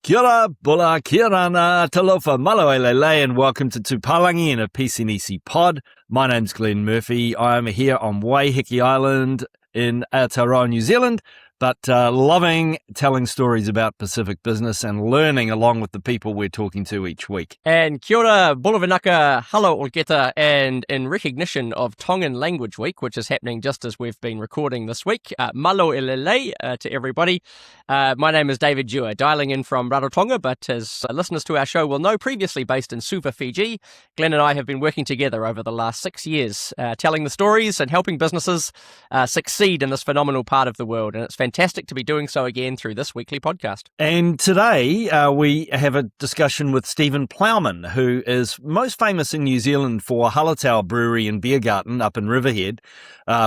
Kia ora, bula, kia rana, talofa, malo elele, and welcome to Palagi in a Pisinisi pod. My name's Glenn Murphy. I'm here on Waiheke Island in Aotearoa, New Zealand, but loving telling stories about Pacific business and learning along with the people we're talking to each week. And kia ora, bulavinaka, halo olgeta, and in recognition of Tongan Language Week, which is happening just as we've been recording this week, malo elele to everybody. My name is David Dewar, dialing in from Rarotonga, but as listeners to our show will know, previously based in Suva, Fiji, Glenn and I have been working together over the last 6 years, telling the stories and helping businesses succeed in this phenomenal part of the world. And it's fantastic to be doing so again through this weekly podcast. And today we have a discussion with Stephen Plowman, who is most famous in New Zealand for Hallertau Brewery and Beer Garden up in Riverhead,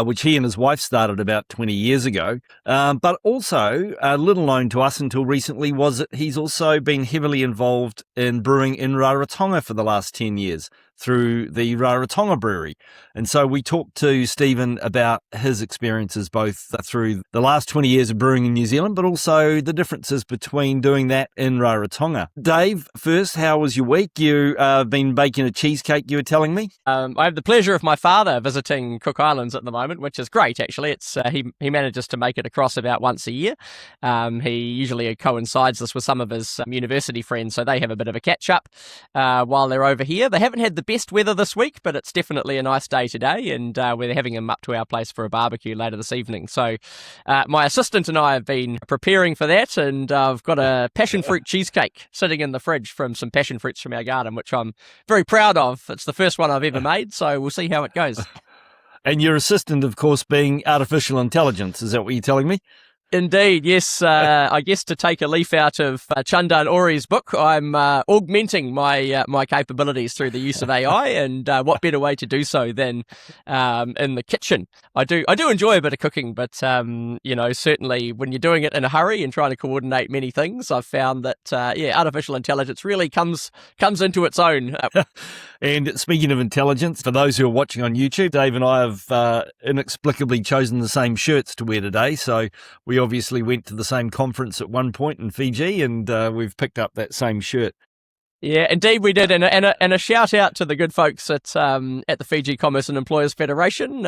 which he and his wife started about 20 years ago. But also, little known to us until recently, was that he's also been heavily involved in brewing in Rarotonga for the last 10 years through the Rarotonga Brewery. And so we talked to Stephen about his experiences both through the last 20 years of brewing in New Zealand, but also the differences between doing that in Rarotonga. Dave, first, how was your week? You've been baking a cheesecake, you were telling me? I have the pleasure of my father visiting Cook Islands at the moment, which is great, actually. It's he manages to make it across about once a year. He usually coincides this with some of his university friends, so they have a bit of a catch-up while they're over here. They haven't had the best weather this week, but it's definitely a nice day today, and we're having him up to our place for a barbecue later this evening. So my assistant and I have been preparing for that, and I've got a passion fruit cheesecake sitting in the fridge from some passion fruits from our garden, which I'm very proud of. It's the first one I've ever made, so we'll see how it goes. And your assistant, of course, being artificial intelligence. Is that what you're telling me? Indeed, yes. I guess to take a leaf out of Chandan Ori's book, I'm augmenting my capabilities through the use of AI, and what better way to do so than in the kitchen? I do enjoy a bit of cooking, but certainly when you're doing it in a hurry and trying to coordinate many things, I've found that artificial intelligence really comes into its own. And speaking of intelligence, for those who are watching on YouTube, Dave and I have inexplicably chosen the same shirts to wear today. So we obviously went to the same conference at one point in Fiji, and we've picked up that same shirt. Yeah, indeed we did, and a shout out to the good folks at the Fiji Commerce and Employers Federation.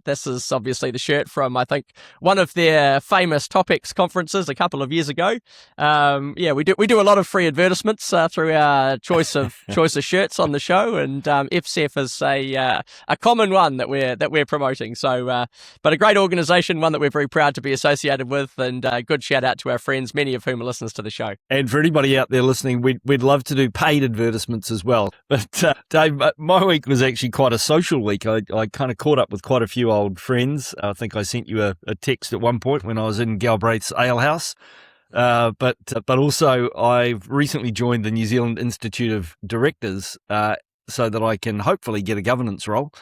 This is obviously the shirt from, I think, one of their famous topics conferences a couple of years ago. We do a lot of free advertisements through our choice of shirts on the show, and FCF is a common one that we're promoting. So, but a great organisation, one that we're very proud to be associated with, and good shout out to our friends, many of whom are listeners to the show. And for anybody out there listening, we'd love to do paid advertisements as well. But Dave, my week was actually quite a social week. I kind of caught up with quite a few old friends. I think I sent you a text at one point when I was in Galbraith's Ale House. But also I've recently joined the New Zealand Institute of Directors so that I can hopefully get a governance role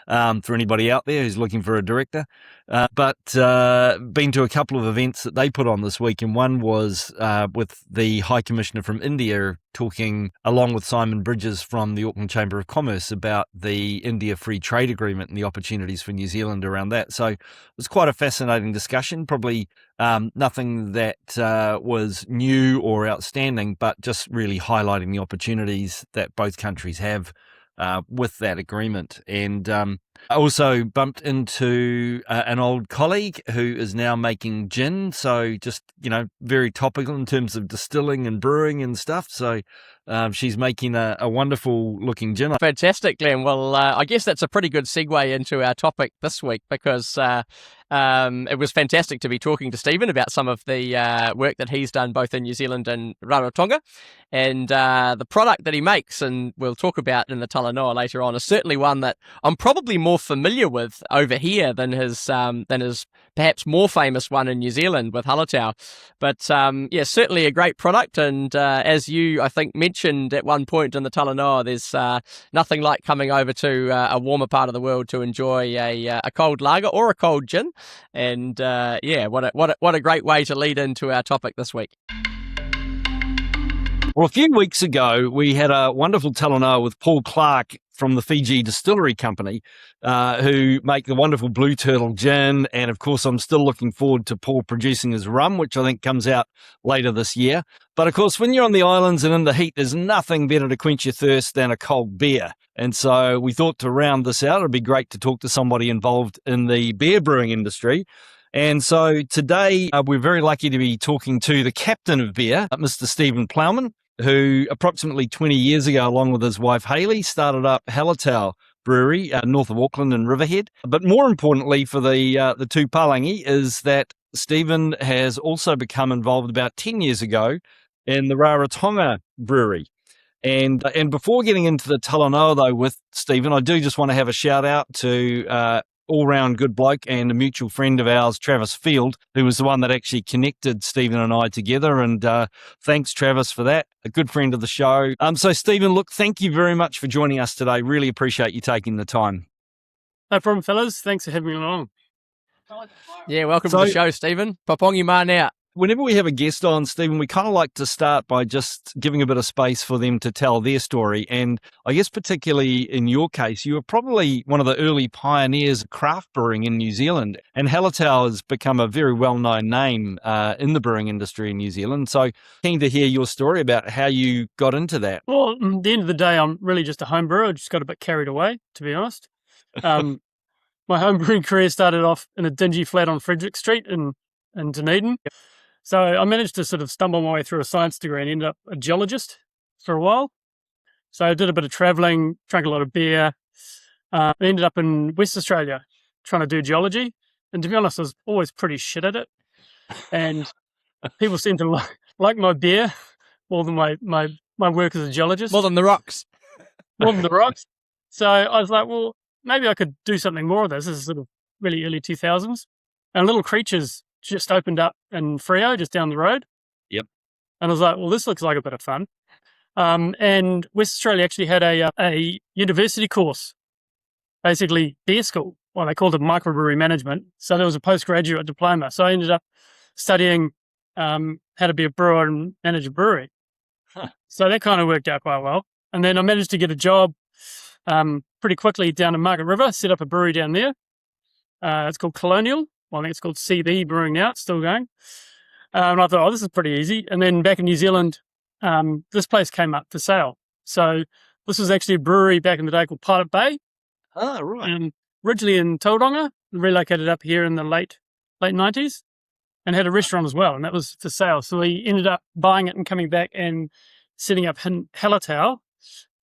for anybody out there who's looking for a director. But been to a couple of events that they put on this week, and one was with the High Commissioner from India talking along with Simon Bridges from the Auckland Chamber of Commerce about the India Free Trade Agreement and the opportunities for New Zealand around that. So it was quite a fascinating discussion, probably nothing that was new or outstanding, but just really highlighting the opportunities that both countries have with that agreement. And I also bumped into an old colleague who is now making gin. So just, very topical in terms of distilling and brewing and stuff. So she's making a wonderful looking gin. Fantastic, Glenn. Well, I guess that's a pretty good segue into our topic this week, because it was fantastic to be talking to Stephen about some of the work that he's done both in New Zealand and Rarotonga, and the product that he makes, and we'll talk about in the Talanoa later on, is certainly one that I'm probably more familiar with over here than his perhaps more famous one in New Zealand with Hallertau. But certainly a great product, and as you, I think, mentioned at one point in the Talanoa, there's nothing like coming over to a warmer part of the world to enjoy a cold lager or a cold gin. And what a great way to lead into our topic this week. Well, a few weeks ago, we had a wonderful Talanoa with Paul Clark from the Fiji Distillery Company, who make the wonderful Blue Turtle gin. And of course, I'm still looking forward to Paul producing his rum, which I think comes out later this year. But of course, when you're on the islands and in the heat, there's nothing better to quench your thirst than a cold beer. And so we thought to round this out, it'd be great to talk to somebody involved in the beer brewing industry. And so today we're very lucky to be talking to the captain of beer, Mr. Stephen Plowman, who approximately 20 years ago, along with his wife Hayley, started up Hallertau Brewery north of Auckland and Riverhead. But more importantly for the two Palagi is that Stephen has also become involved about 10 years ago in the Rarotonga Brewery. And before getting into the Talanoa, though, with Stephen, I do just want to have a shout out to all-round good bloke and a mutual friend of ours, Travis Field, who was the one that actually connected Stephen and I together. And thanks, Travis, for that. A good friend of the show. So, Stephen, look, thank you very much for joining us today. Really appreciate you taking the time. No problem, fellas. Thanks for having me along. Yeah, welcome to the show, Stephen. Papongi mana. Whenever we have a guest on, Stephen, we kind of like to start by just giving a bit of space for them to tell their story. And I guess particularly in your case, you were probably one of the early pioneers of craft brewing in New Zealand. And Hallertau has become a very well-known name in the brewing industry in New Zealand. So keen to hear your story about how you got into that. Well, at the end of the day, I'm really just a home brewer. I just got a bit carried away, to be honest. My home brewing career started off in a dingy flat on Frederick Street in Dunedin. Yep. So I managed to sort of stumble my way through a science degree and ended up a geologist for a while. So I did a bit of travelling, drank a lot of beer, ended up in West Australia trying to do geology. And to be honest, I was always pretty shit at it. And people seemed to like my beer more than my work as a geologist. More than the rocks. More than the rocks. So I was like, well, maybe I could do something more of this. This is sort of really early 2000s. And Little Creatures just opened up in Freo, just down the road. Yep. And I was like, well, this looks like a bit of fun. And West Australia actually had a university course, basically beer school. Well, they called it microbrewery management. So there was a postgraduate diploma. So I ended up studying how to be a brewer and manage a brewery. Huh. So that kind of worked out quite well. And then I managed to get a job pretty quickly down in Margaret River, set up a brewery down there. It's called Colonial. Well, I think it's called CB Brewing now. It's still going. And I thought, oh, this is pretty easy. And then back in New Zealand, this place came up for sale. So this was actually a brewery back in the day called Pilot Bay. Oh, right. Originally in Tauranga, relocated up here in the late 90s and had a restaurant as well. And that was for sale. So we ended up buying it and coming back and setting up Hallertau,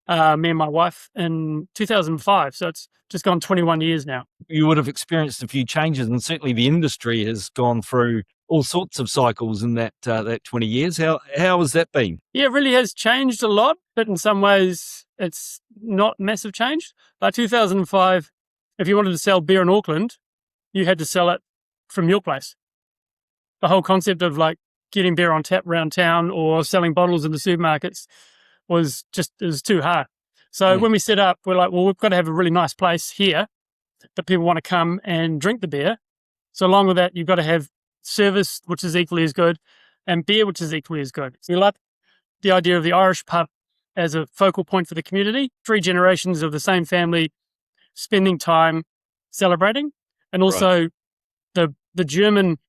me and my wife, in 2005. So it's just gone 21 years now. You would have experienced a few changes, and certainly the industry has gone through all sorts of cycles in that 20 years. How has that been? Yeah, it really has changed a lot, but in some ways it's not massive change. By 2005, if you wanted to sell beer in Auckland, you had to sell it from your place. The whole concept of like getting beer on tap around town or selling bottles in the supermarkets was too hard. So when we set up, we're like, well, we've got to have a really nice place here that people want to come and drink the beer. So along with that, you've got to have service, which is equally as good, and beer, which is equally as good. So we like the idea of the Irish pub as a focal point for the community. 3 generations of the same family spending time celebrating, and also the German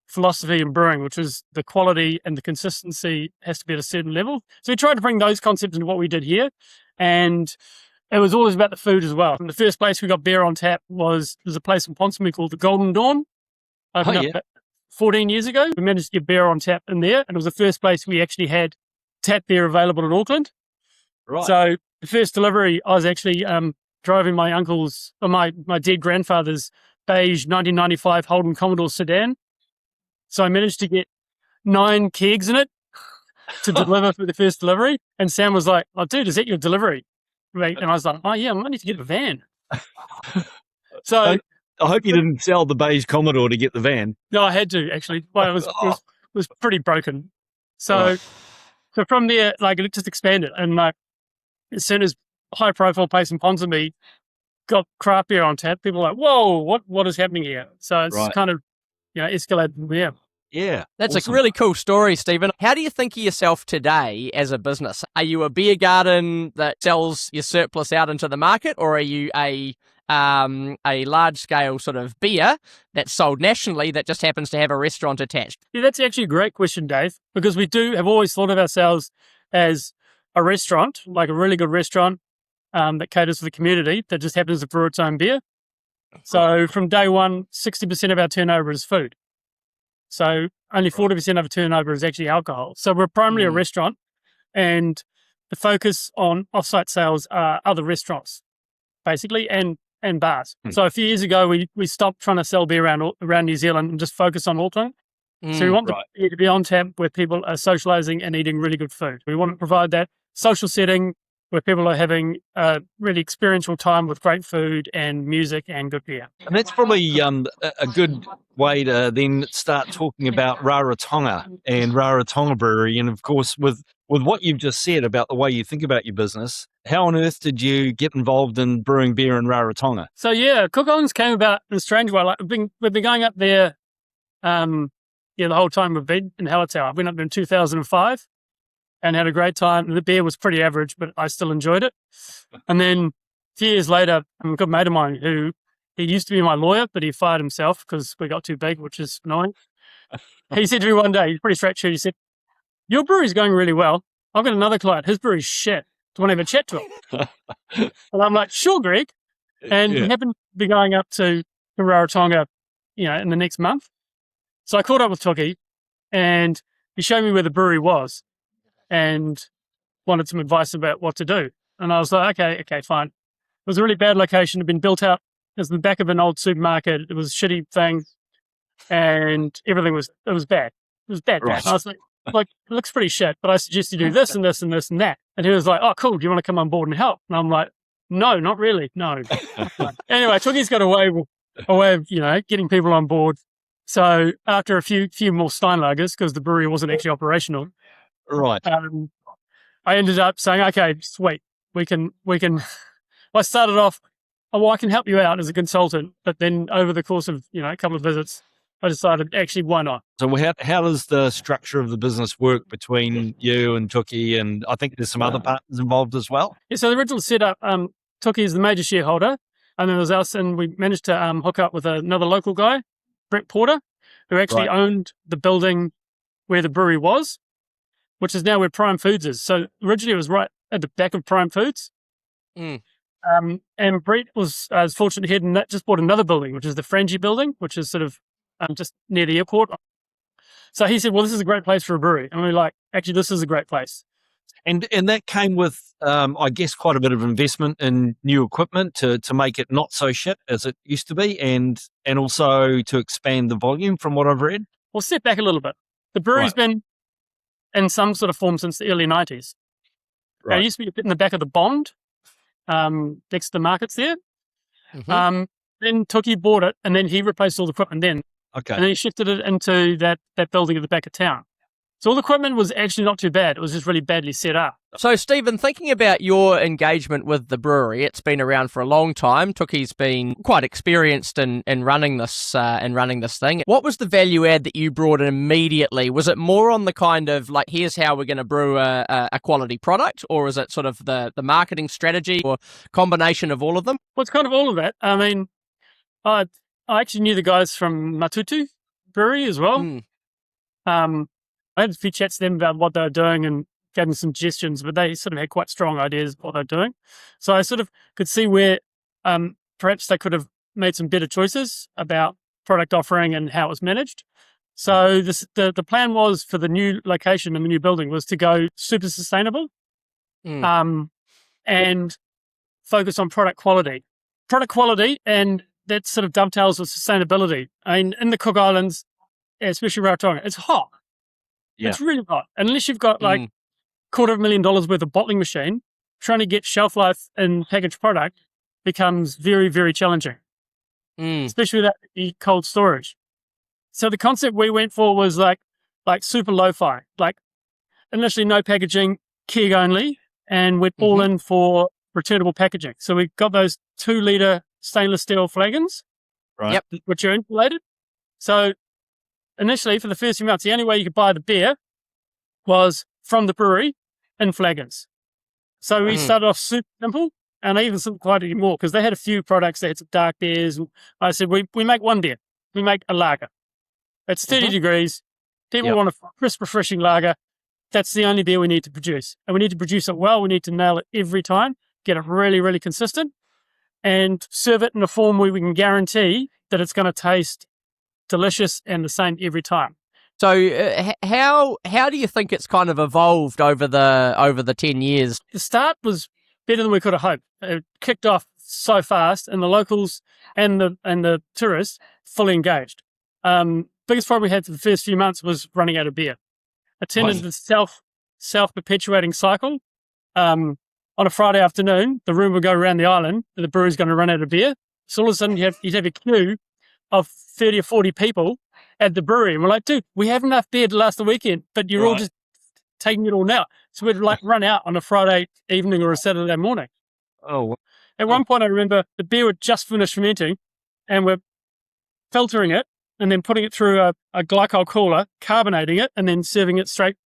philosophy in brewing, which is the quality and the consistency has to be at a certain level. So we tried to bring those concepts into what we did here. And it was always about the food as well. And the first place we got beer on tap was a place in Ponsonby called the Golden Dawn. Opened up about 14 years ago. We managed to get beer on tap in there. And it was the first place we actually had tap beer available in Auckland. Right. So the first delivery, I was actually driving my uncle's, or my dead grandfather's beige 1995 Holden Commodore sedan. So I managed to get 9 kegs in it to deliver for the first delivery. And Sam was like, oh, dude, is that your delivery? Right. And I was like, oh, yeah, I might need to get a van. So I hope you didn't sell the beige Commodore to get the van. No, I had to, actually. Well, it was pretty broken. So from there, like, it just expanded. And like, as soon as high-profile place in Ponsonby got craft beer on tap, people were like, whoa, what is happening here? So it's kind of, escalated from there. Yeah. That's awesome. a really cool story, Stephen. How do you think of yourself today as a business? Are you a beer garden that sells your surplus out into the market, or are you a large scale sort of beer that's sold nationally that just happens to have a restaurant attached? Yeah, that's actually a great question, Dave, because we have always thought of ourselves as a restaurant, like a really good restaurant that caters for the community that just happens to brew its own beer. So from day one, 60% of our turnover is food. So only 40% of our turnover is actually alcohol. So we're primarily a restaurant, and the focus on offsite sales are other restaurants, basically, and bars. So a few years ago, we stopped trying to sell beer around New Zealand and just focus on Auckland. So we want the beer to be on tap where people are socialising and eating really good food. We want to provide that social setting where people are having a really experiential time with great food and music and good beer. And that's probably a good way to then start talking about Rarotonga and Rarotonga Brewery. And of course, with what you've just said about the way you think about your business, how on earth did you get involved in brewing beer in Rarotonga? So yeah, Cook Islands came about in a strange way. Like we've been going up there, the whole time we've been in Hallertau. I went up there in 2005 and had a great time. The beer was pretty average, but I still enjoyed it. And then a few years later, a good mate of mine who he used to be my lawyer, but he fired himself because we got too big, which is annoying. He said to me one day, he's pretty straight shooter, he said, "Your brewery's going really well. I've got another client. His brewery's shit. Do you want to have a chat to him?" And I'm like, "Sure, Greg." And he happened to be going up to Rarotonga, in the next month. So I caught up with Toki and he showed me where the brewery was and wanted some advice about what to do. And I was like, okay, fine. It was a really bad location. It had been built up as the back of an old supermarket. It was a shitty thing and everything was bad. It was bad. Right. I was like, it looks pretty shit, but I suggest you do this and this and this and that. And he was like, "Oh, cool. Do you want to come on board and help?" And I'm like, "No, not really. No." Anyway, Toki's got a way of, getting people on board. So after a few more Steinlagers, because the brewery wasn't actually operational, Right. I ended up saying, "Okay, sweet, we can." I started off, I can help you out as a consultant, but then over the course of a couple of visits, I decided actually why not. So how does the structure of the business work between you and Tookie? And I think there's some other partners involved as well. Yeah, so the original setup, Tookie is the major shareholder, and then there's us, and we managed to hook up with another local guy, Brett Porter, who actually owned the building where the brewery was, which is now where Prime Foods is. So originally it was right at the back of Prime Foods. And Brett was fortunate he had just bought another building, which is the Frangie building, which is sort of just near the airport. So he said, "Well, this is a great place for a brewery." And we were like, "Actually, this is a great place." And that came with, I guess, quite a bit of investment in new equipment to make it not so shit as it used to be, and also to expand the volume from what I've read. We'll step back a little bit. The brewery's been in some sort of form since the early 90s. It used to be a bit in the back of the Bond, next to the markets there. Then Tookie bought it, and then he replaced all the equipment then. Okay. And then he shifted it into that building at the back of town. So all the equipment was actually not too bad. It was just really badly set up. So, Stephen, thinking about your engagement with the brewery, it's been around for a long time. Tookie's been quite experienced in running this thing. What was the value add that you brought in immediately? Was it more on the kind of like, here's how we're going to brew a quality product, or is it sort of the marketing strategy or combination of all of them? Well, it's kind of all of that. I mean, I actually knew the guys from Matutu Brewery as well. I had a few chats to them about what they were doing and gave them some suggestions, but they sort of had quite strong ideas of what they're doing. So I sort of could see where perhaps they could have made some better choices about product offering and how it was managed. So the plan was for the new location and the new building was to go super sustainable and focus on product quality. And that sort of dovetails with sustainability. I mean, in the Cook Islands, especially Rarotonga, it's hot. Yeah. It's really hot. Unless you've got like $250,000 worth of bottling machine, trying to get shelf life in packaged product becomes very, very challenging, especially without the cold storage. So the concept we went for was like super lo-fi, like initially no packaging, keg only, and we're all in for returnable packaging. So we got those 2-liter stainless steel flagons, which are insulated. So initially, for the first few months, the only way you could buy the beer was from the brewery in flagons. So we started off super simple, and I even simplified it more because they had a few products. They had some dark beers. And I said, we make one beer. We make a lager. It's 30 degrees. People want a crisp, refreshing lager. That's the only beer we need to produce. And we need to produce it well. We need to nail it every time, get it really, really consistent, and serve it in a form where we can guarantee that it's going to taste delicious and the same every time. So how do you think it's kind of evolved over the 10 years? The start was better than we could have hoped. It kicked off so fast, and the locals and the tourists fully engaged. Biggest problem we had for the first few months was running out of beer. It turned into the self-perpetuating cycle. On a Friday afternoon, the room would go around the island that the brewery's going to run out of beer. So all of a sudden, you'd have a queue of 30 or 40 people at the brewery. And we're like, dude, we have enough beer to last the weekend, but you're all just taking it all now. So we'd like run out on a Friday evening or a Saturday morning. At one point, I remember the beer had just finished fermenting, and we're filtering it and then putting it through a glycol cooler, carbonating it, and then serving it straight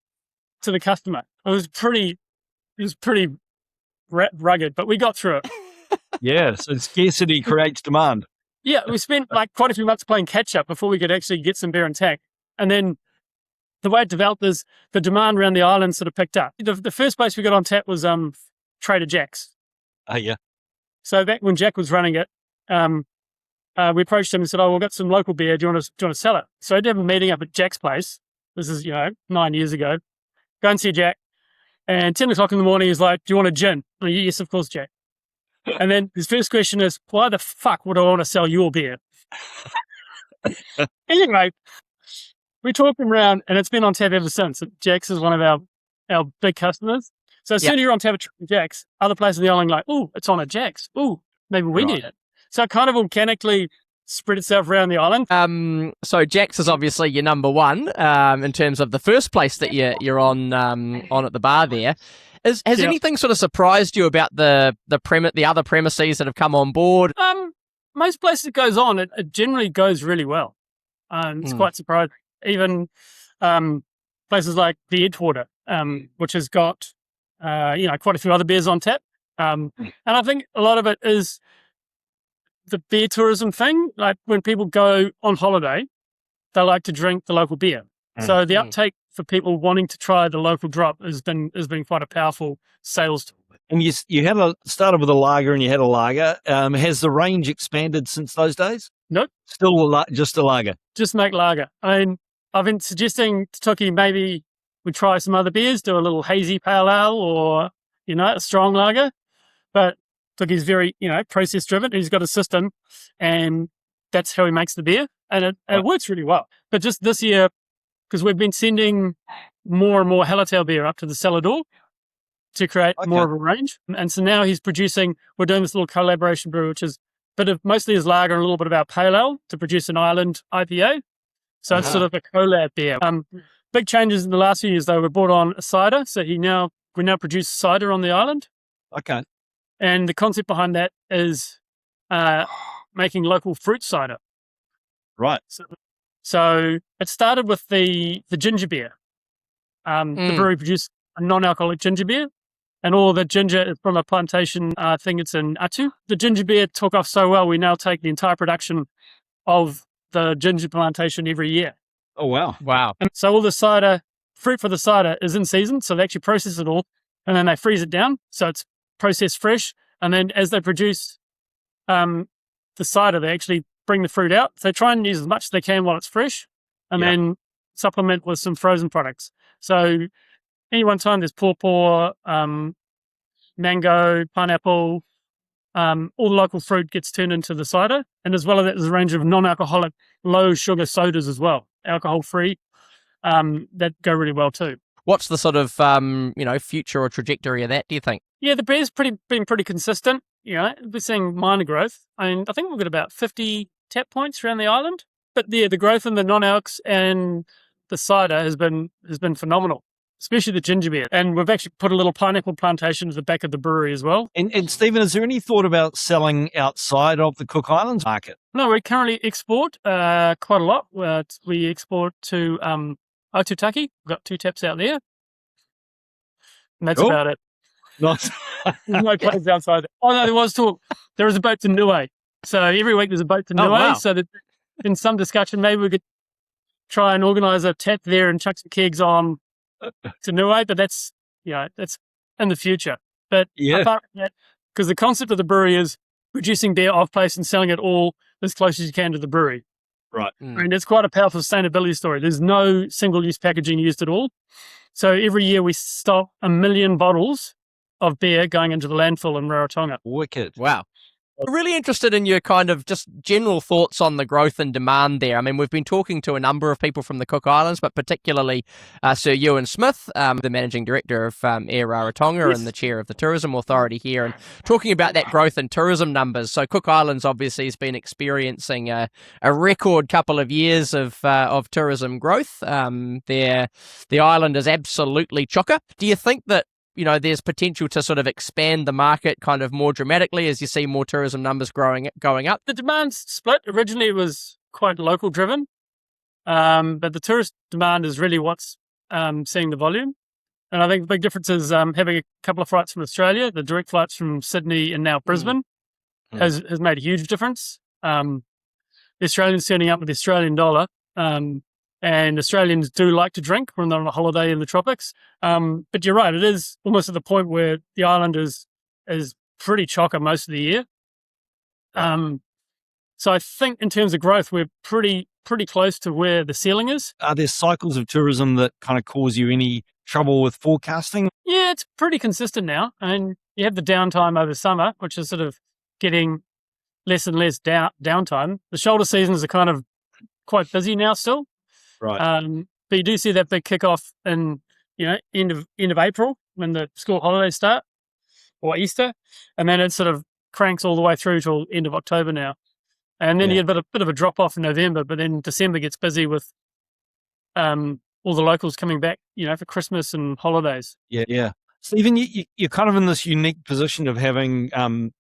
to the customer. It was pretty rugged, but we got through it. Yeah, so scarcity creates demand. Yeah, we spent like quite a few months playing catch up before we could actually get some beer in tank. And then the way it developed is the demand around the island sort of picked up. The first place we got on tap was Trader Jack's. Oh, yeah. So back when Jack was running it, we approached him and said, we've got some local beer. Do you want to sell it? So I did have a meeting up at Jack's place. This is, 9 years ago. Go and see Jack. And 10 o'clock in the morning, he's like, do you want a gin? I'm like, yes, of course, Jack. And then his first question is, why the fuck would I want to sell your beer? Anyway, we talked him around, and it's been on tap ever since. Jack's is one of our big customers. So as soon as you're on tap at Jack's, other places in the island are like, oh, it's on at Jack's. Oh, maybe we need it. So it kind of organically spread itself around the island. So Jack's is obviously your number one in terms of the first place that you're on at the bar there. Has anything sort of surprised you about the other premises that have come on board? Most places it goes on, it generally goes really well. It's quite surprising. Even places like the Edgewater, which has got quite a few other beers on tap. And I think a lot of it is the beer tourism thing. Like when people go on holiday, they like to drink the local beer. So the uptake for people wanting to try the local drop has been quite a powerful sales tool. And you started with a lager, and you had a lager. Has the range expanded since those days? Nope. Still just a lager? Just make lager. I mean, I've been suggesting to Tuki maybe we try some other beers, do a little hazy pale ale or, a strong lager. But Tuki's very, process driven. He's got a system, and that's how he makes the beer. And it works really well. But just this year, because we've been sending more and more Hallertau beer up to the cellar door to create more of a range. And so now we're doing this little collaboration brew, which is a bit of mostly his lager and a little bit of our pale ale to produce an island IPA. So it's sort of a collab beer. Big changes in the last few years, though. We brought on a cider. So we now produce cider on the island. Okay. And the concept behind that is making local fruit cider. Right. So it started with the ginger beer. The brewery produced a non-alcoholic ginger beer, and all the ginger is from a plantation. I think it's in Atu. The ginger beer took off so well, we now take the entire production of the ginger plantation every year. Oh, wow. Wow. And so all the fruit for the cider is in season, so they actually process it all, and then they freeze it down, so it's processed fresh. And then as they produce the cider, they actually bring the fruit out. So they try and use as much as they can while it's fresh, and then supplement with some frozen products. So any one time there's pawpaw, mango, pineapple, all the local fruit gets turned into the cider. And as well as that, there's a range of non-alcoholic, low-sugar sodas as well, alcohol-free, that go really well too. What's the sort of, future or trajectory of that, do you think? Yeah, the beer's been pretty consistent. We're seeing minor growth. I think we've got about 50 tap points around the island. But the growth in the non-alcs and the cider has been phenomenal. especially the ginger beer. And we've actually put a little pineapple plantation at the back of the brewery as well. And Stephen, is there any thought about selling outside of the Cook Islands market? No, we currently export quite a lot. We export to Otutaki. We've got 2 taps out there. And that's about it. Nice. There's no place outside. Oh, no, there was talk. There is a boat to Niue. So every week there's a boat to Niue. wow. So that in some discussion, maybe we could try and organise a tap there and chuck some kegs on to Niue. But that's in the future. But apart from that, because the concept of the brewery is producing beer off place and selling it all as close as you can to the brewery. Right. And it's quite a powerful sustainability story. There's no single-use packaging used at all. So every year we stop 1 million bottles of beer going into the landfill in Rarotonga. Wicked. Wow. I'm really interested in your kind of just general thoughts on the growth and demand there. I mean, we've been talking to a number of people from the Cook Islands, but particularly Sir Ewan Smith, the Managing Director of Air Rarotonga and the Chair of the Tourism Authority here, and talking about that growth in tourism numbers. So Cook Islands obviously has been experiencing a record couple of years of tourism growth. The island is absolutely chocker. Do you think that there's potential to sort of expand the market kind of more dramatically as you see more tourism numbers going up? The demand's split. Originally, it was quite local driven, but the tourist demand is really what's seeing the volume. And I think the big difference is having a couple of flights from Australia, the direct flights from Sydney and now Brisbane has made a huge difference. The Australians turning up with the Australian dollar. And Australians do like to drink when they're on a holiday in the tropics. But you're right, it is almost at the point where the island is pretty chocker most of the year. So I think in terms of growth, we're pretty close to where the ceiling is. Are there cycles of tourism that kind of cause you any trouble with forecasting? Yeah, it's pretty consistent now. And you have the downtime over summer, which is sort of getting less and less downtime. The shoulder seasons are kind of quite busy now still. Right. But you do see that big kickoff in end of April when the school holidays start, or Easter, and then it sort of cranks all the way through till end of October now, and then you get a bit of a drop off in November, but then December gets busy with all the locals coming back, for Christmas and holidays. Yeah. Stephen, you're kind of in this unique position of having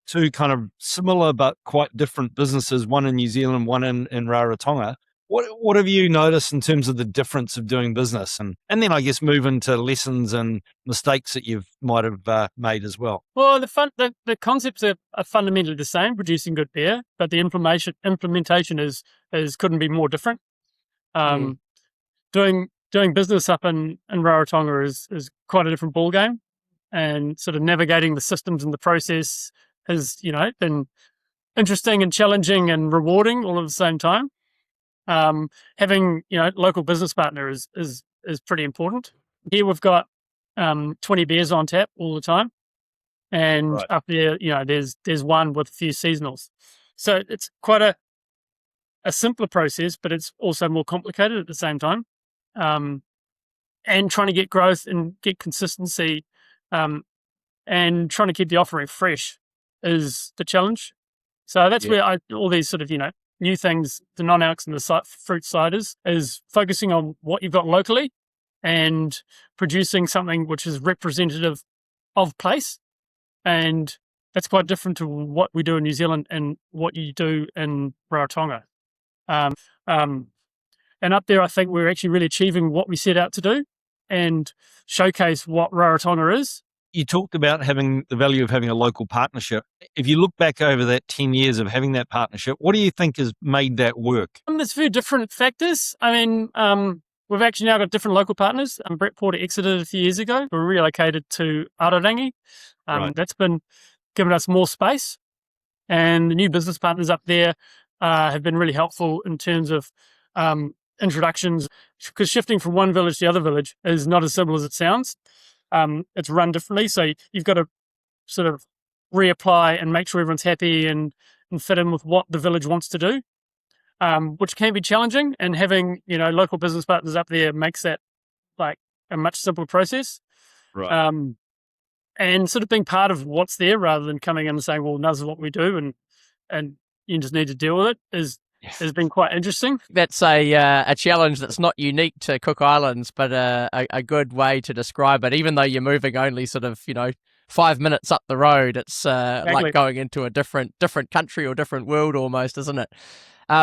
2 kind of similar but quite different businesses, one in New Zealand, one in Rarotonga. What have you noticed in terms of the difference of doing business? And then I guess move into lessons and mistakes that you might have made as well. Well, the concepts are fundamentally the same, producing good beer, but the implementation is couldn't be more different. Doing business up in Rarotonga is quite a different ballgame, and sort of navigating the systems and the process has been interesting and challenging and rewarding all at the same time. Having local business partner is pretty important. Here we've got 20 beers on tap all the time, and up there there's one with a few seasonals. So it's quite a simpler process, but it's also more complicated at the same time. And trying to get growth and get consistency, and trying to keep the offering fresh is the challenge. So that's where all these sort of new things, the non-alcs and the fruit ciders, is focusing on what you've got locally and producing something which is representative of place. And that's quite different to what we do in New Zealand and what you do in Rarotonga. And up there, I think we're actually really achieving what we set out to do and showcase what Rarotonga is. You talked about having the value of having a local partnership. If you look back over that 10 years of having that partnership, what do you think has made that work? There's a few different factors. I mean, we've actually now got different local partners. Brett Porter exited a few years ago. We relocated to Arotonga. That's been giving us more space. And the new business partners up there have been really helpful in terms of introductions, because shifting from one village to the other village is not as simple as it sounds. It's run differently, so you've got to sort of reapply and make sure everyone's happy and fit in with what the village wants to do, which can be challenging. And having local business partners up there makes that like a much simpler process. Right. And sort of being part of what's there rather than coming in and saying, "Well, this is what we do," and you just need to deal with it has been quite interesting. That's a challenge that's not unique to Cook Islands, but a good way to describe it. Even though you're moving only sort of 5 minutes up the road, it's Exactly. like going into a different country or different world almost, isn't it?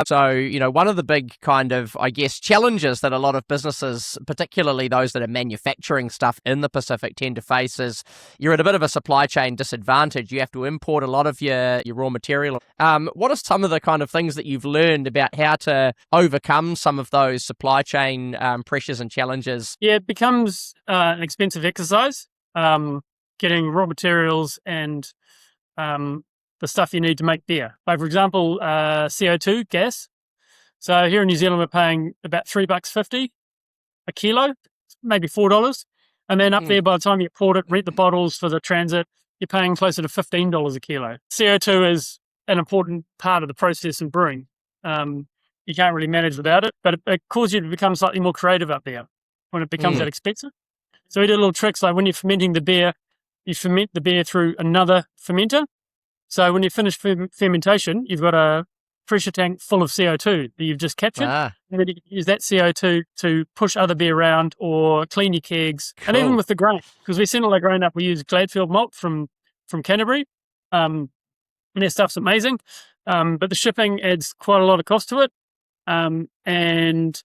So, one of the big kind of, I guess, challenges that a lot of businesses, particularly those that are manufacturing stuff in the Pacific, tend to face is you're at a bit of a supply chain disadvantage. You have to import a lot of your raw material. What are some of the kind of things that you've learned about how to overcome some of those supply chain pressures and challenges? Yeah, it becomes an expensive exercise, getting raw materials and the stuff you need to make beer. Like, for example, CO2 gas. So here in New Zealand, we're paying about $3.50 a kilo, maybe $4. And then up there, by the time you import it, rent the bottles for the transit, you're paying closer to $15 a kilo. CO2 is an important part of the process in brewing. You can't really manage without it, but it causes you to become slightly more creative up there when it becomes that expensive. So we did little tricks, like when you're fermenting the beer, you ferment the beer through another fermenter. So when you finish fermentation, you've got a pressure tank full of CO2 that you've just captured. And then you can use that CO2 to push other beer around or clean your kegs. Cool. And even with the grain, because we send all our grain up, we use Gladfield malt from Canterbury. And their stuff's amazing. But the shipping adds quite a lot of cost to it. And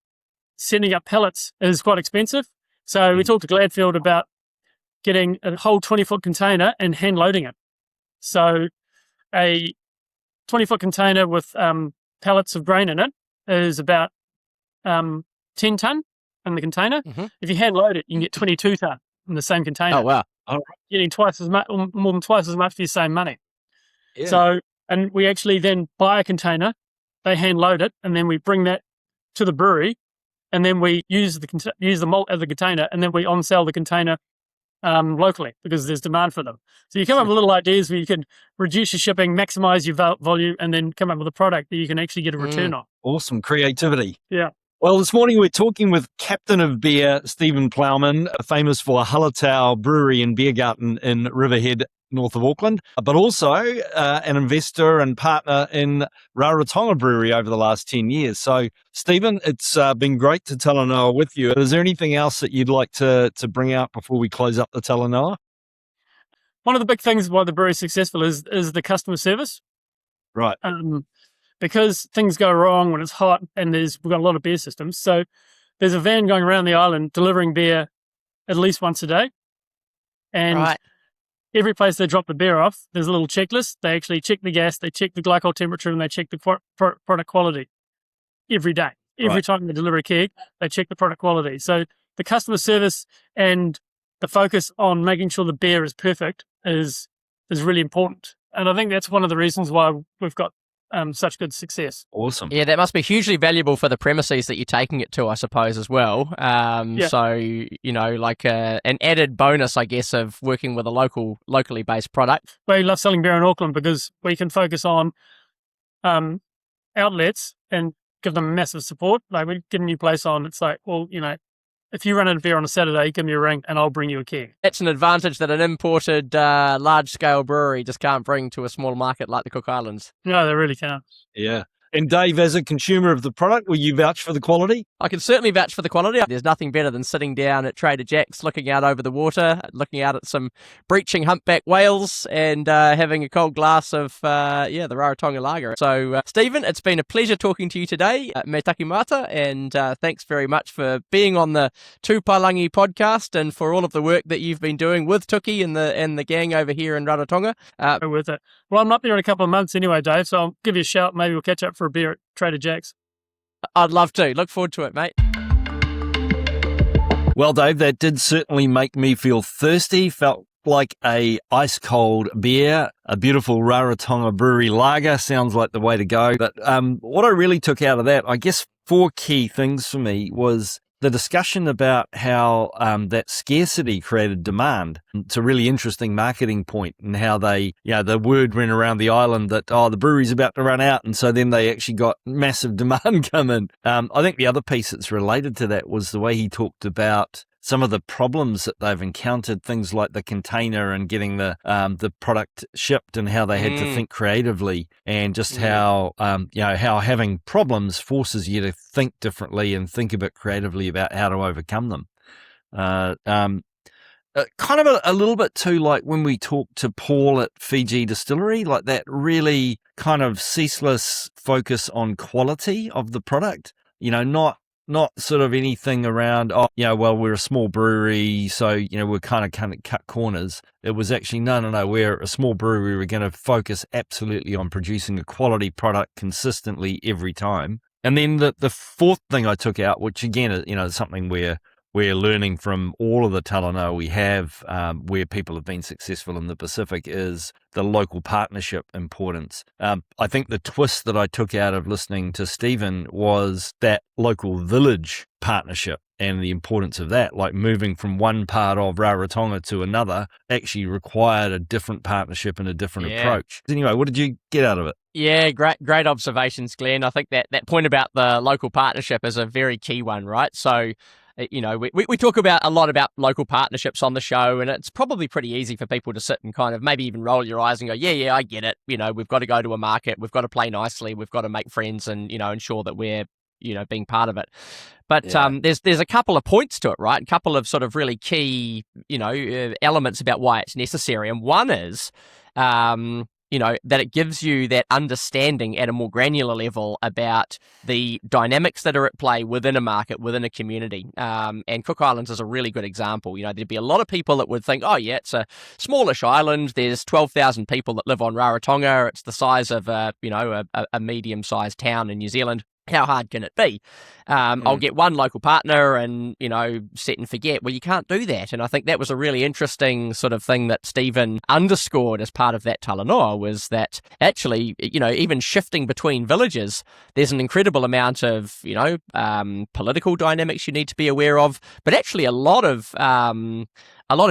sending up pallets is quite expensive. So we talked to Gladfield about getting a whole 20-foot container and hand loading it. So a 20-foot container with pallets of grain in it is about 10 tonne in the container. If you hand load it, you can get 22 tonne in the same container. Oh, wow. Getting twice as much, or more than twice as much for your same money. Yeah. So, and we actually then buy a container, they hand load it, and then we bring that to the brewery, and then we use the malt as the container, and then we on-sell the container locally because there's demand for them. So you come up with little ideas where you can reduce your shipping, maximize your volume, and then come up with a product that you can actually get a return on. Awesome creativity. Yeah. Well, this morning we're talking with Captain of Beer, Stephen Plowman, famous for Hallertau Brewery and Beer Garden in Riverhead, north of Auckland, but also an investor and partner in Rarotonga Brewery over the last 10 years. So, Stephen, it's been great to Talanoa with you. Is there anything else that you'd like to bring out before we close up the Talanoa? One of the big things why the brewery is successful is the customer service. Right. Because things go wrong when it's hot and we've got a lot of beer systems. So there's a van going around the island delivering beer at least once a day. And every place they drop the beer off, there's a little checklist. They actually check the gas, they check the glycol temperature, and they check the product quality every day. Every time they deliver a keg, they check the product quality. So the customer service and the focus on making sure the beer is perfect is really important. And I think that's one of the reasons why we've got such good success. Awesome. Yeah, that must be hugely valuable for the premises that you're taking it to, I suppose, as well. So, like an added bonus, I guess, of working with a locally based product. We love selling beer in Auckland because we can focus on outlets and give them massive support. Like, we get a new place on, it's like, well, if you run out of beer on a Saturday, give me a ring and I'll bring you a keg. That's an advantage that an imported large-scale brewery just can't bring to a small market like the Cook Islands. No, they really can't. Yeah. And Dave, as a consumer of the product, will you vouch for the quality? I can certainly vouch for the quality. There's nothing better than sitting down at Trader Jack's, looking out over the water, looking out at some breaching humpback whales and having a cold glass of, the Rarotonga lager. So, Stephen, it's been a pleasure talking to you today, me taki mata, and thanks very much for being on the Palagi podcast and for all of the work that you've been doing with Tuki and the gang over here in Rarotonga. With it. Well, I'm up there in a couple of months anyway, Dave, so I'll give you a shout. Maybe we'll catch up for a beer at Trader Jack's. I'd love to. Look forward to it, mate. Well, Dave, that did certainly make me feel thirsty. Felt like a ice cold beer, a beautiful Rarotonga Brewery lager. Sounds like the way to go. But what I really took out of that, I guess 4 key things for me was the discussion about how that scarcity created demand. It's a really interesting marketing point, and how the word went around the island that, the brewery's about to run out. And so then they actually got massive demand come in. I think the other piece that's related to that was the way he talked about some of the problems that they've encountered, things like the container and getting the product shipped, and how they had to think creatively, and just how how having problems forces you to think differently and think a bit creatively about how to overcome them. Kind of a little bit too, like when we talked to Paul at Fiji Distillery, like that really kind of ceaseless focus on quality of the product, not sort of anything around, we're a small brewery, so, we're kind of cut corners. It was actually, no, we're a small brewery. We're going to focus absolutely on producing a quality product consistently every time. And then the fourth thing I took out, which again, is something we're learning from all of the Talanoa we have, where people have been successful in the Pacific, is the local partnership importance. I think the twist that I took out of listening to Stephen was that local village partnership and the importance of that, like moving from one part of Rarotonga to another actually required a different partnership and a different approach. Anyway, what did you get out of it? Yeah, great observations, Glenn. I think that point about the local partnership is a very key one, right? So, we talk a lot about local partnerships on the show, and it's probably pretty easy for people to sit and kind of maybe even roll your eyes and go, yeah, I get it. We've got to go to a market, we've got to play nicely, we've got to make friends, and ensure that we're being part of it. But there's a couple of points to it, right? A couple of sort of really key elements about why it's necessary, and one is that it gives you that understanding at a more granular level about the dynamics that are at play within a market, within a community. And Cook Islands is a really good example. There'd be a lot of people that would think, it's a smallish island. There's 12,000 people that live on Rarotonga. It's the size of a medium-sized town in New Zealand. How hard can it be? I'll get one local partner and, set and forget. Well, you can't do that. And I think that was a really interesting sort of thing that Stephen underscored as part of that Talanoa, was that actually, even shifting between villages, there's an incredible amount of, political dynamics you need to be aware of, but actually a lot of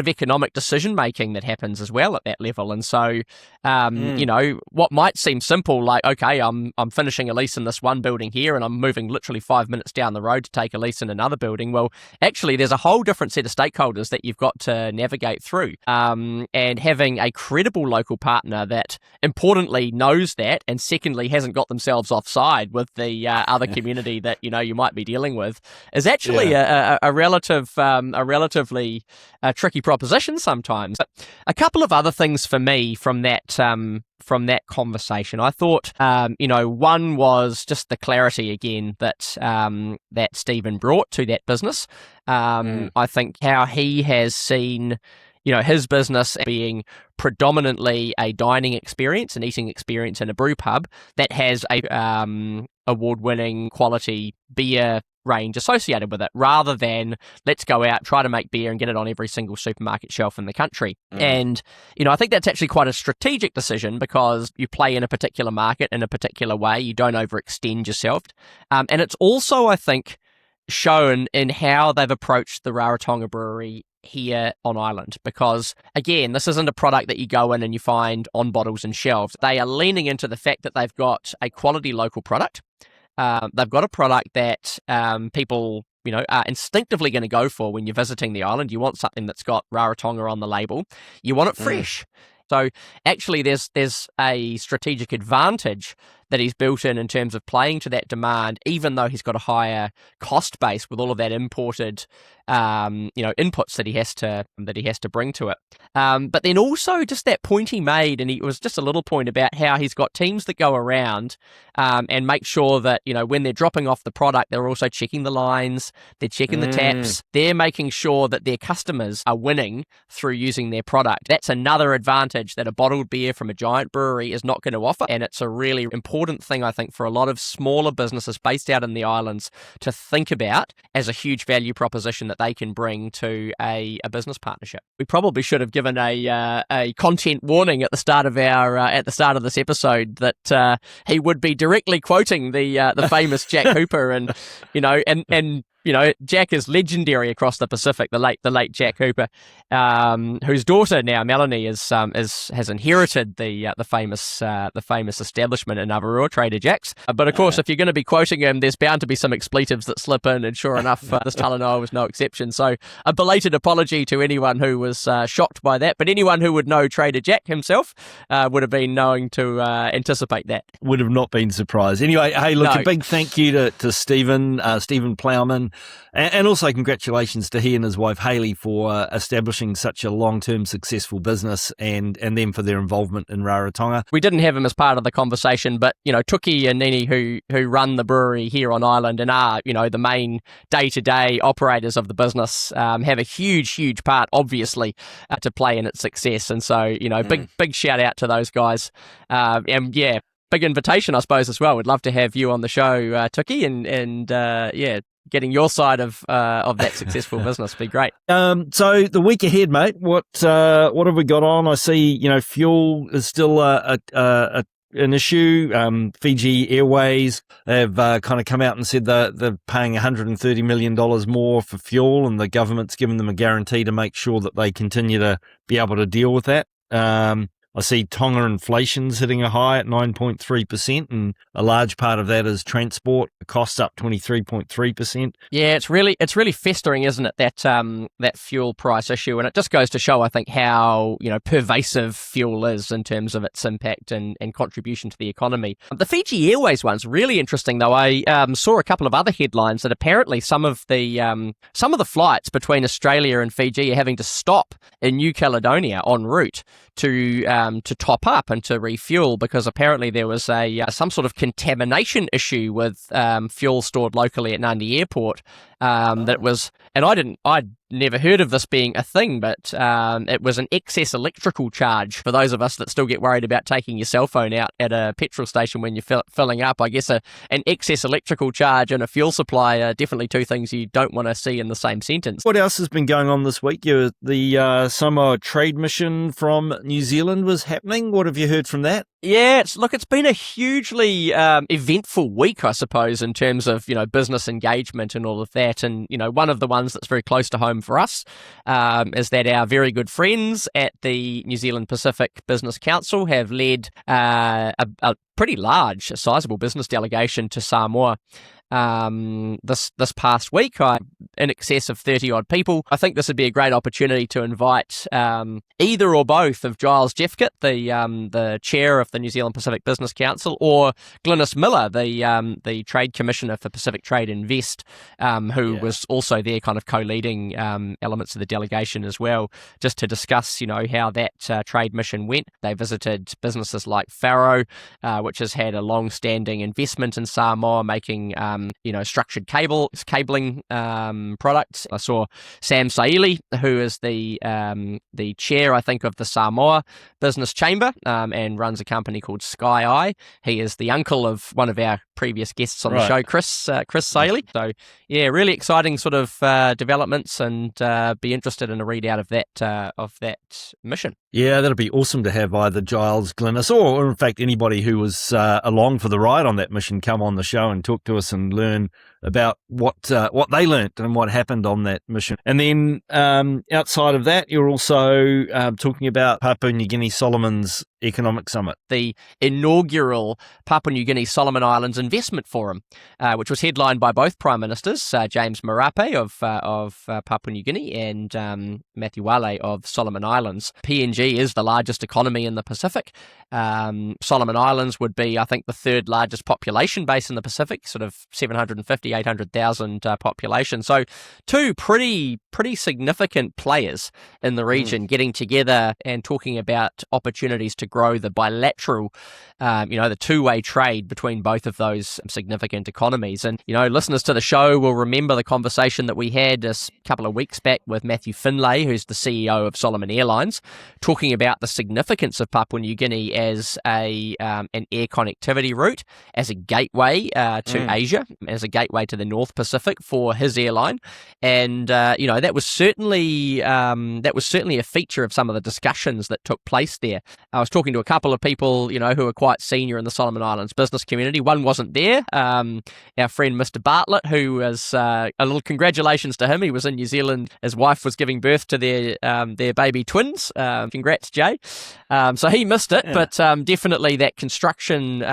economic decision making that happens as well at that level. And so, what might seem simple, like, okay, I'm finishing a lease in this one building here, and I'm moving literally 5 minutes down the road to take a lease in another building. Well, actually, there's a whole different set of stakeholders that you've got to navigate through. And having a credible local partner that, importantly, knows that, and secondly, hasn't got themselves offside with the other community that you might be dealing with, is actually a relatively tricky proposition sometimes. But a couple of other things for me from that conversation, I thought, one was just the clarity again that Stephen brought to that business. I think how he has seen, his business being predominantly a dining experience, an eating experience in a brew pub that has a award-winning quality beer range associated with it, rather than let's go out, try to make beer and get it on every single supermarket shelf in the country. And, I think that's actually quite a strategic decision, because you play in a particular market in a particular way. You don't overextend yourself. And it's also, I think, shown in how they've approached the Rarotonga Brewery here on island, because again, this isn't a product that you go in and you find on bottles and shelves. They are leaning into the fact that they've got a quality local product. They've got a product that people, are instinctively going to go for when you're visiting the island. You want something that's got Rarotonga on the label. You want it fresh. So actually, there's a strategic advantage that he's built in terms of playing to that demand, even though he's got a higher cost base with all of that imported, inputs that he has to bring to it. But then also just that point he made, and it was just a little point about how he's got teams that go around and make sure that when they're dropping off the product, they're also checking the lines, they're checking the taps, they're making sure that their customers are winning through using their product. That's another advantage that a bottled beer from a giant brewery is not going to offer, and it's a really important thing, I think, for a lot of smaller businesses based out in the islands to think about as a huge value proposition that they can bring to a business partnership. We probably should have given a content warning at the start of this episode that he would be directly quoting the famous Jack Hooper, and Jack is legendary across the Pacific. The late Jack Hooper, whose daughter now Melanie has inherited the famous establishment in Avarua, Trader Jack's. But of course, if you're going to be quoting him, there's bound to be some expletives that slip in, and sure enough, this Talanoa was no exception. So a belated apology to anyone who was shocked by that. But anyone who would know Trader Jack himself would have been knowing to anticipate that. Would have not been surprised. Anyway, hey, look, a big thank you to Stephen Plowman, and also congratulations to he and his wife Hayley for establishing such a long-term successful business, and them for their involvement in Rarotonga. We didn't have him as part of the conversation, but Tuki and Nini, who run the brewery here on island and are the main day-to-day operators of the business, have a huge part, obviously, to play in its success. And so big shout out to those guys, and yeah, big invitation, I suppose, as well. We'd love to have you on the show, Tuki, and getting your side of that successful business would be great. So the week ahead, mate, what have we got on? I see, fuel is still an issue. Fiji Airways have kind of come out and said that they're paying $130 million more for fuel, and the government's given them a guarantee to make sure that they continue to be able to deal with that. I see Tonga inflation's hitting a high at 9.3%, and a large part of that is transport. The costs up 23.3%. Yeah, it's really festering, isn't it? That fuel price issue, and it just goes to show, I think, how pervasive fuel is in terms of its impact and contribution to the economy. The Fiji Airways one's really interesting, though. I saw a couple of other headlines that apparently some of the flights between Australia and Fiji are having to stop in New Caledonia en route to top up and to refuel, because apparently there was some sort of contamination issue with fuel stored locally at Nadi Airport. That was, and I'd never heard of this being a thing, but it was an excess electrical charge. For those of us that still get worried about taking your cell phone out at a petrol station when you're filling up, I guess an excess electrical charge and a fuel supply are definitely two things you don't want to see in the same sentence. What else has been going on this week? The Samoa trade mission from New Zealand was happening. What have you heard from that? Yeah, it's been a hugely eventful week, I suppose, in terms of business engagement and all of that. And one of the ones that's very close to home for us is that our very good friends at the New Zealand Pacific Business Council have led a pretty large, sizable business delegation to Samoa this past week, in excess of 30 odd people. I think this would be a great opportunity to invite either or both of Giles Jeffkett, the chair of the New Zealand Pacific Business Council, or Glynis Miller, the Trade Commissioner for Pacific Trade Invest, who was also there kind of co-leading elements of the delegation as well, just to discuss how that trade mission went. They visited businesses like Faro, which has had a long-standing investment in Samoa, making structured cabling products. I saw Sam Saili, who is the chair, I think, of the Samoa Business Chamber, and runs a company called Sky Eye. He is the uncle of one of our previous guests on the show, Chris Saili. So yeah, really exciting sort of developments, and be interested in a readout of that mission. Yeah, that'll be awesome to have either Giles, Glynis, or in fact anybody who was along for the ride on that mission come on the show and talk to us and learn about what they learnt and what happened on that mission. And then outside of that, you're also talking about Papua New Guinea Solomons Economic Summit. The inaugural Papua New Guinea Solomon Islands Investment Forum, which was headlined by both Prime Ministers, James Marape of Papua New Guinea and Matthew Wale of Solomon Islands. PNG is the largest economy in the Pacific. Solomon Islands would be, I think, the third largest population base in the Pacific, sort of 750,000, 800,000 population. So two pretty significant players in the region getting together and talking about opportunities to grow the bilateral, the two-way trade between both of those significant economies. And, listeners to the show will remember the conversation that we had a couple of weeks back with Matthew Finlay, who's the CEO of Solomon Airlines, talking about the significance of Papua New Guinea as an air connectivity route, as a gateway to Asia, as a gateway way to the North Pacific for his airline, and that was certainly a feature of some of the discussions that took place there. I was talking to a couple of people, who are quite senior in the Solomon Islands business community. One wasn't there. Our friend Mr. Bartlett, who was a little congratulations to him. He was in New Zealand. His wife was giving birth to their baby twins. Congrats, Jay. So he missed it, but definitely that construction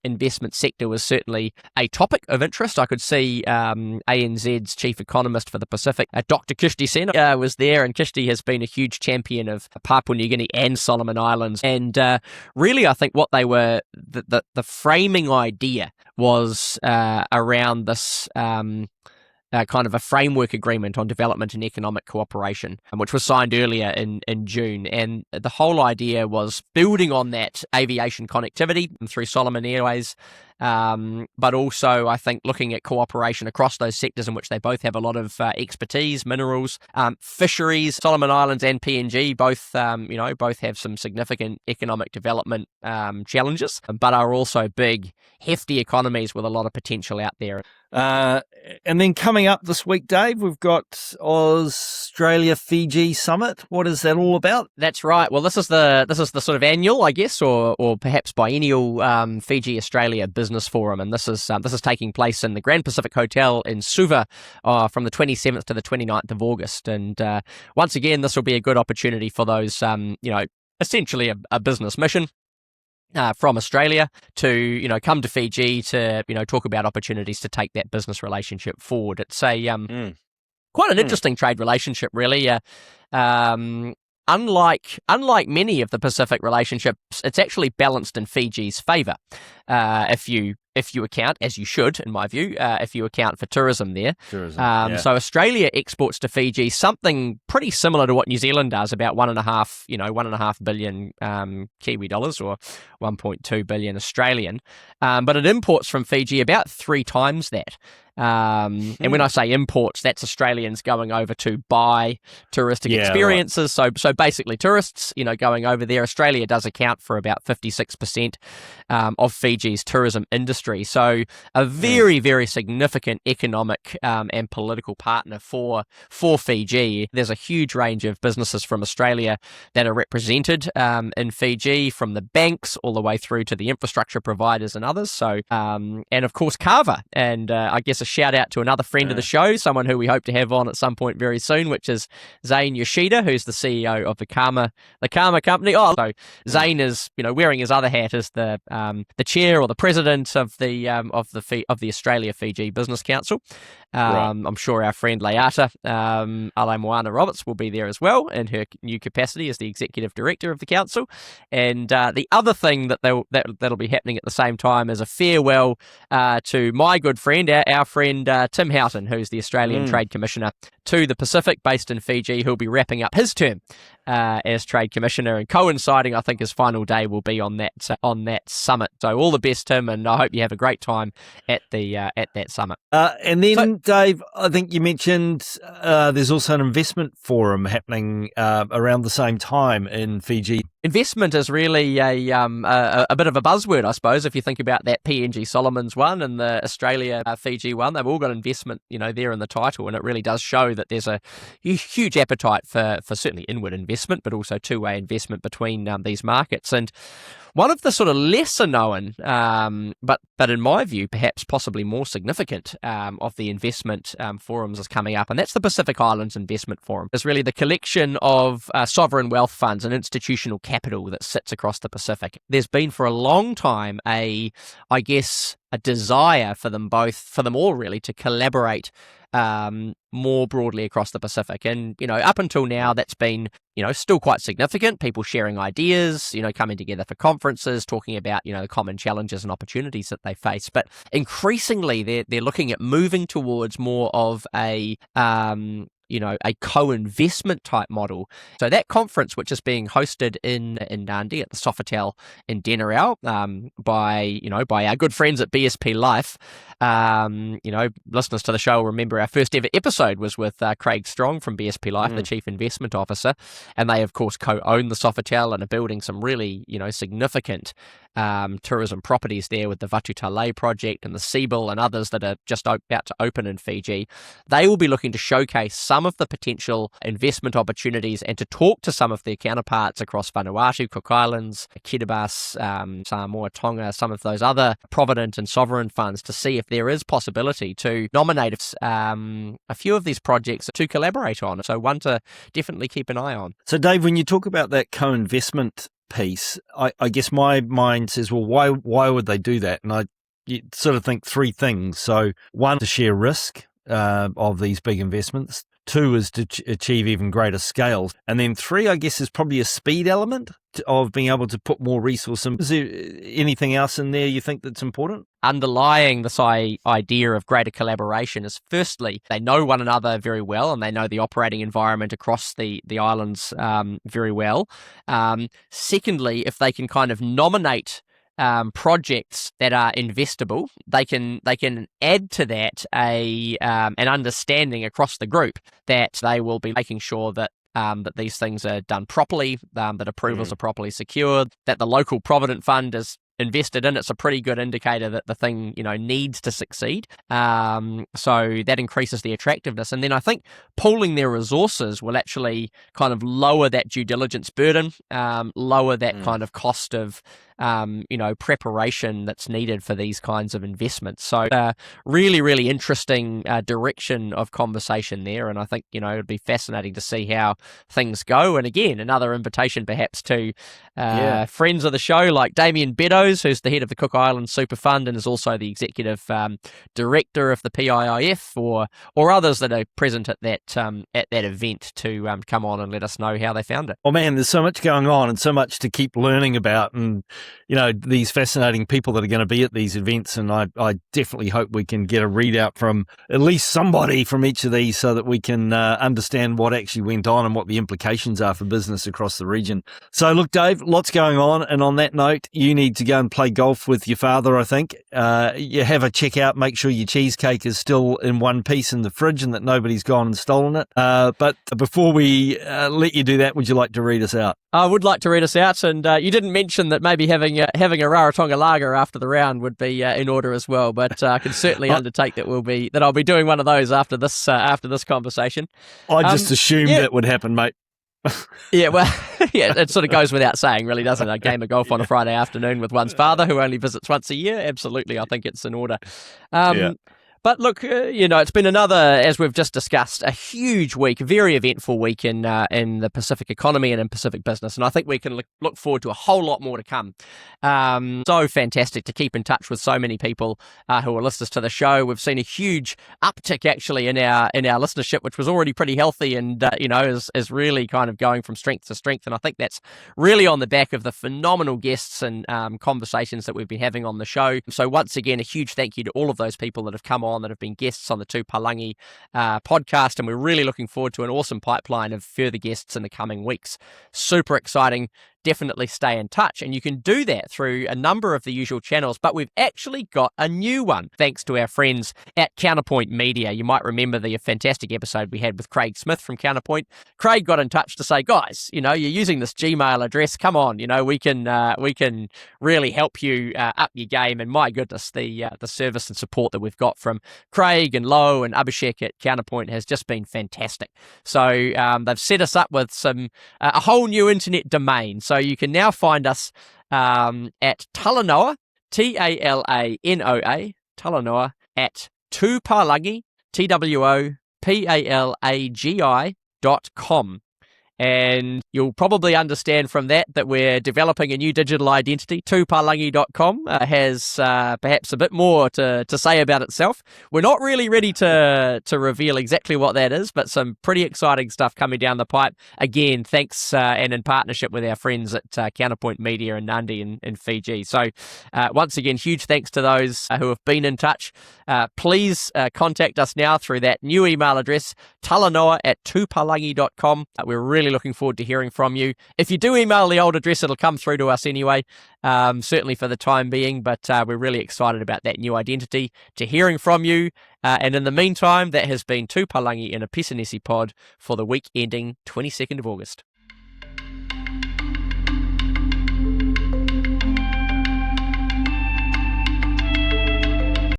investment sector was certainly a topic of interest. I could see ANZ's chief economist for the Pacific, Dr. Kishti Sen, was there, and Kishti has been a huge champion of Papua New Guinea and Solomon Islands. And really, I think what they were, the framing idea was around this kind of a framework agreement on development and economic cooperation, which was signed earlier in June. And the whole idea was building on that aviation connectivity through Solomon Airways, but also, I think, looking at cooperation across those sectors in which they both have a lot of expertise, minerals, fisheries. Solomon Islands and PNG both have some significant economic development challenges, but are also big, hefty economies with a lot of potential out there. And then coming up this week, Dave, we've got Australia-Fiji Summit. What is that all about? That's right. Well, this is the sort of annual, I guess, or perhaps biennial Fiji Australia Business Forum, and this is taking place in the Grand Pacific Hotel in Suva from the 27th to the 29th of August. And once again, this will be a good opportunity for those, essentially a business mission from Australia to come to Fiji to talk about opportunities to take that business relationship forward. It's a quite an interesting trade relationship, really. Unlike many of the Pacific relationships, it's actually balanced in Fiji's favour. If you account, as you should, in my view, if you account for tourism there. So Australia exports to Fiji something pretty similar to what New Zealand does, about 1.5 billion Kiwi dollars, or 1.2 billion Australian. But it imports from Fiji about 3 times that. And when I say imports, that's Australians going over to buy touristic experiences. Right. So basically tourists, going over there. Australia does account for about 56% of Fiji's tourism industry. So a very, very significant economic and political partner for Fiji. There's a huge range of businesses from Australia that are represented in Fiji, from the banks all the way through to the infrastructure providers and others. So, and of course, Carver. And I guess a shout out to another friend of the show, someone who we hope to have on at some point very soon, which is Zane Yoshida, who's the CEO of the Karma company. So Zane is, wearing his other hat as the chair or the president of the Australia Fiji Business Council. Right. I'm sure our friend Leata Alamoana Roberts will be there as well in her new capacity as the executive director of the council. And the other thing that'll be happening at the same time is a farewell to my good friend, our friend Tim Houghton, who's the Australian Trade Commissioner to the Pacific, based in Fiji, who'll be wrapping up his term as Trade Commissioner, and coinciding, I think, his final day will be on that summit. So all the best, Tim, and I hope you have a great time at that summit. And then, Dave, I think you mentioned there's also an investment forum happening around the same time in Fiji. Investment is really a bit of a buzzword, I suppose, if you think about that PNG Solomons one and the Australia Fiji one. They've all got investment, there in the title, and it really does show that there's a huge appetite for certainly inward investment, but also two-way investment between these markets. And one of the sort of lesser known, but in my view, perhaps possibly more significant of the investment forums is coming up, and that's the Pacific Islands Investment Forum. It's really the collection of sovereign wealth funds and institutional capital that sits across the Pacific. There's been for a long time a desire for them all really to collaborate more broadly across the Pacific. And, up until now, that's been, still quite significant. People sharing ideas, coming together for conferences, talking about, the common challenges and opportunities that they face. But increasingly, they're looking at moving towards more of a co-investment type model. So that conference, which is being hosted in Nandi at the Sofitel in Denarau, by our good friends at BSP Life. Listeners to the show will remember our first ever episode was with Craig Strong from BSP Life, the Chief Investment Officer, and they of course co-own the Sofitel and are building some really significant tourism properties there with the Vatutale project and the Siebel and others that are just about to open in Fiji. They will be looking to showcase some of the potential investment opportunities and to talk to some of their counterparts across Vanuatu, Cook Islands, Kiribati, Samoa, Tonga, some of those other provident and sovereign funds to see if there is possibility to nominate a few of these projects to collaborate on. So one to definitely keep an eye on. So Dave, when you talk about that co-investment piece, I guess my mind says, well, why would they do that? And you sort of think three things. So one, to share risk of these big investments. Two is to achieve even greater scale. And then three, I guess, is probably a speed element of being able to put more resource in. Is there anything else in there you think that's important? Underlying this idea of greater collaboration is, firstly, they know one another very well and they know the operating environment across the islands very well. Secondly, if they can kind of nominate projects that are investable, they can add to that an understanding across the group that they will be making sure that that these things are done properly, that approvals are properly secured, that the local provident fund is invested in. It's a pretty good indicator that the thing, needs to succeed. So that increases the attractiveness. And then I think pooling their resources will actually kind of lower that due diligence burden, lower that kind of cost of preparation that's needed for these kinds of investments. So really, really interesting direction of conversation there. And I think, it'd be fascinating to see how things go. And again, another invitation perhaps to friends of the show like Damien Beddoes, who's the head of the Cook Islands Super Fund and is also the executive director of the PIIF, or others that are present at that event to come on and let us know how they found it. Oh man, there's so much going on and so much to keep learning about, and these fascinating people that are going to be at these events. And I definitely hope we can get a readout from at least somebody from each of these so that we can understand what actually went on and what the implications are for business across the region. So look, Dave, lots going on. And on that note, you need to go and play golf with your father, I think. You have a check out, make sure your cheesecake is still in one piece in the fridge and that nobody's gone and stolen it. But before we let you do that, would you like to read us out? I would like to read us out, and you didn't mention that maybe having a Rarotonga lager after the round would be in order as well. But I can certainly undertake that I'll be doing one of those after this conversation. I just assumed that would happen, mate. Yeah, well, it sort of goes without saying, really, doesn't it? A game of golf on a Friday afternoon with one's father, who only visits once a year. Absolutely, I think it's in order. But look, it's been another, as we've just discussed, a huge week, very eventful week in the Pacific economy and in Pacific business. And I think we can look forward to a whole lot more to come. So fantastic to keep in touch with so many people who are listeners to the show. We've seen a huge uptick actually in our listenership, which was already pretty healthy and, is really kind of going from strength to strength. And I think that's really on the back of the phenomenal guests and conversations that we've been having on the show. So once again, a huge thank you to all of those people that have come on, that have been guests on the Two Palagi podcast, and we're really looking forward to an awesome pipeline of further guests in the coming weeks. Super exciting. Definitely stay in touch, and you can do that through a number of the usual channels, but we've actually got a new one thanks to our friends at Counterpoint Media. You might remember the fantastic episode we had with Craig Smith from Counterpoint. Craig got in touch to say, guys, you're using this Gmail address, come on, we can really help you up your game. And my goodness, the service and support that we've got from Craig and Lo and Abhishek at Counterpoint has just been fantastic. So they've set us up with a whole new internet domain. So you can now find us at Talanoa, Talanoa, Talanoa at Tupalagi, TWOPALAGI.com. And you'll probably understand from that we're developing a new digital identity. Tupalagi.com has perhaps a bit more to say about itself. We're not really ready to reveal exactly what that is, but some pretty exciting stuff coming down the pipe. Again, thanks and in partnership with our friends at Counterpoint Media and Nandi in Fiji. So once again, huge thanks to those who have been in touch. Please contact us now through that new email address, talanoa at tupalagi.com. We're really looking forward to hearing from you. If you do email the old address, it'll come through to us anyway, certainly for the time being, but we're really excited about that new identity, to hearing from you. And in the meantime, that has been Two Palagi in a Pesanesi pod for the week ending 22nd of August.